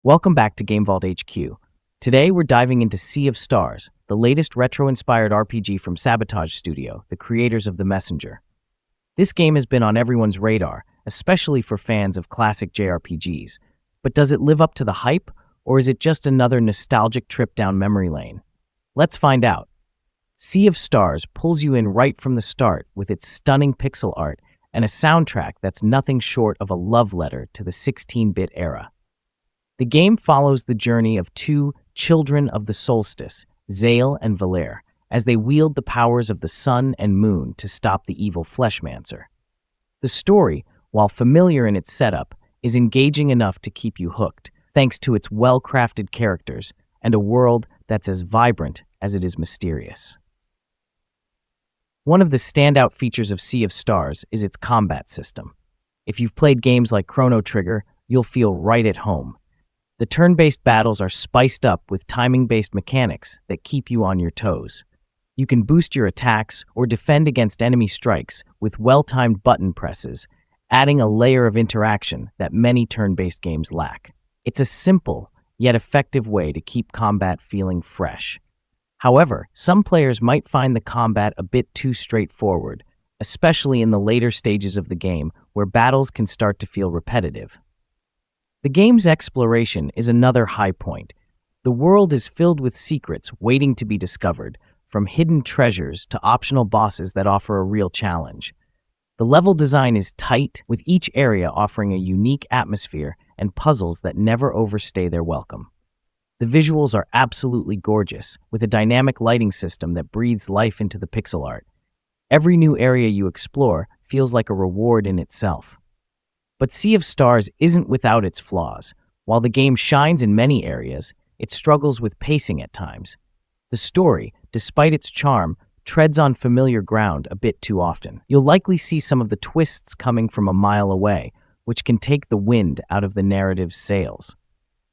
Welcome back to GameVault HQ. Today we're diving into Sea of Stars, the latest retro-inspired RPG from Sabotage Studio, the creators of The Messenger. This game has been on everyone's radar, especially for fans of classic JRPGs. But does it live up to the hype, or is it just another nostalgic trip down memory lane? Let's find out. Sea of Stars pulls you in right from the start with its stunning pixel art and a soundtrack that's nothing short of a love letter to the 16-bit era. The game follows the journey of two children of the solstice, Zale and Valere, as they wield the powers of the sun and moon to stop the evil Fleshmancer. The story, while familiar in its setup, is engaging enough to keep you hooked, thanks to its well-crafted characters and a world that's as vibrant as it is mysterious. One of the standout features of Sea of Stars is its combat system. If you've played games like Chrono Trigger, you'll feel right at home. The turn-based battles are spiced up with timing-based mechanics that keep you on your toes. You can boost your attacks or defend against enemy strikes with well-timed button presses, adding a layer of interaction that many turn-based games lack. It's a simple, yet effective way to keep combat feeling fresh. However, some players might find the combat a bit too straightforward, especially in the later stages of the game where battles can start to feel repetitive. The game's exploration is another high point. The world is filled with secrets waiting to be discovered, from hidden treasures to optional bosses that offer a real challenge. The level design is tight, with each area offering a unique atmosphere and puzzles that never overstay their welcome. The visuals are absolutely gorgeous, with a dynamic lighting system that breathes life into the pixel art. Every new area you explore feels like a reward in itself. But Sea of Stars isn't without its flaws. While the game shines in many areas, it struggles with pacing at times. The story, despite its charm, treads on familiar ground a bit too often. You'll likely see some of the twists coming from a mile away, which can take the wind out of the narrative's sails.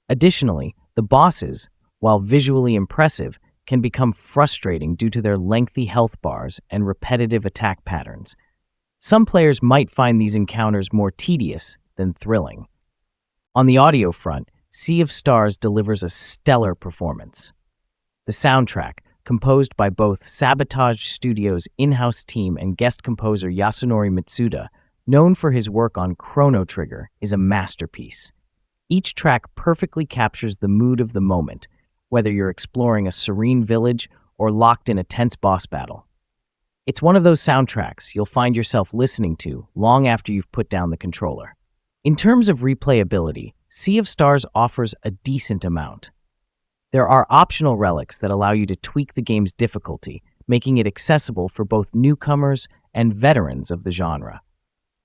Additionally, the bosses, while visually impressive, can become frustrating due to their lengthy health bars and repetitive attack patterns. Some players might find these encounters more tedious than thrilling. On the audio front, Sea of Stars delivers a stellar performance. The soundtrack, composed by both Sabotage Studio's in-house team and guest composer Yasunori Mitsuda, known for his work on Chrono Trigger, is a masterpiece. Each track perfectly captures the mood of the moment, whether you're exploring a serene village or locked in a tense boss battle. It's one of those soundtracks you'll find yourself listening to long after you've put down the controller. In terms of replayability, Sea of Stars offers a decent amount. There are optional relics that allow you to tweak the game's difficulty, making it accessible for both newcomers and veterans of the genre.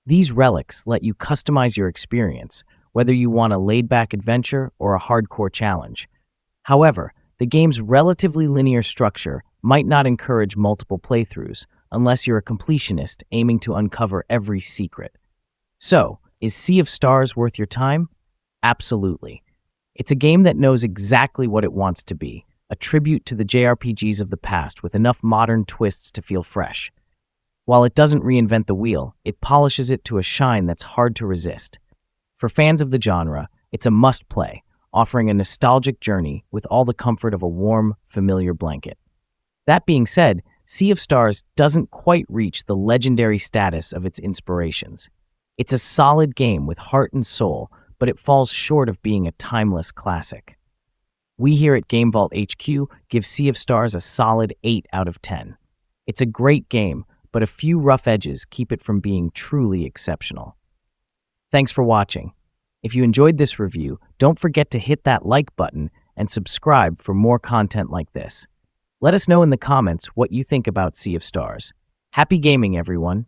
These relics let you customize your experience, whether you want a laid-back adventure or a hardcore challenge. However, the game's relatively linear structure might not encourage multiple playthroughs unless you're a completionist aiming to uncover every secret. So, is Sea of Stars worth your time? Absolutely. It's a game that knows exactly what it wants to be, a tribute to the JRPGs of the past with enough modern twists to feel fresh. While it doesn't reinvent the wheel, it polishes it to a shine that's hard to resist. For fans of the genre, it's a must-play, offering a nostalgic journey with all the comfort of a warm, familiar blanket. That being said, Sea of Stars doesn't quite reach the legendary status of its inspirations. It's a solid game with heart and soul, but it falls short of being a timeless classic. We here at GameVault HQ give Sea of Stars a solid 8 out of 10. It's a great game, but a few rough edges keep it from being truly exceptional. Thanks for watching. If you enjoyed this review, don't forget to hit that like button and subscribe for more content like this. Let us know in the comments what you think about Sea of Stars. Happy gaming, everyone!